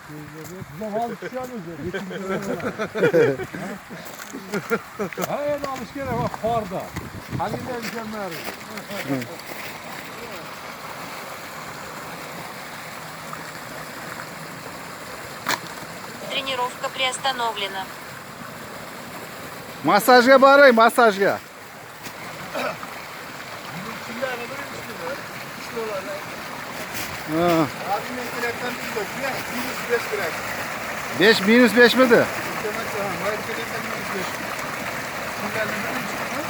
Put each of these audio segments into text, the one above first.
Bize bazı kişi alıyoruz. Hayır alış gene bak farda. Hani ne mükemmel. Тренировка приостановлена. Masajga boray, masajga. Ha. Abimden direkten bir bak. Minus 5 direkt. 5 minus 5 miydi? Demek ki hayır direkten minus 5. Şimdi elimden çıkmaz.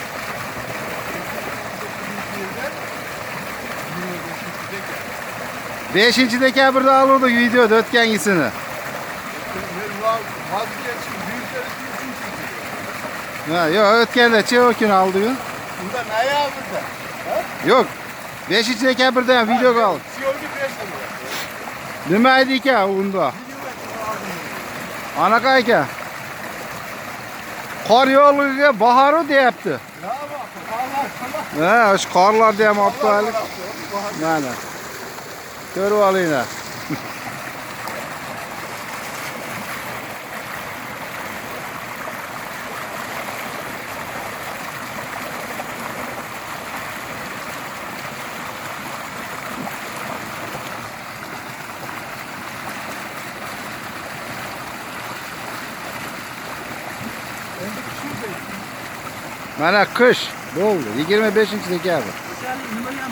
Beşinci dekabrda alırdık videoda ötkengisini. Vazgeçtim. Büyükleri için Ha, yok ötkende çevkin aldı gün. bunda ne ya burada? Yok. 5. dekabrda video kaldı. Siyonu 5 lira. Nima edi ki unda? Anaqayka. Qor yo'qligiga bahoru deyapti. Ne bak? Allah Ha, shu qorlar ham olib qo'yaylik. Mana. Ko'rib olinglar. Mana qish bo'ldi. 25-dekabr. Sen nima ham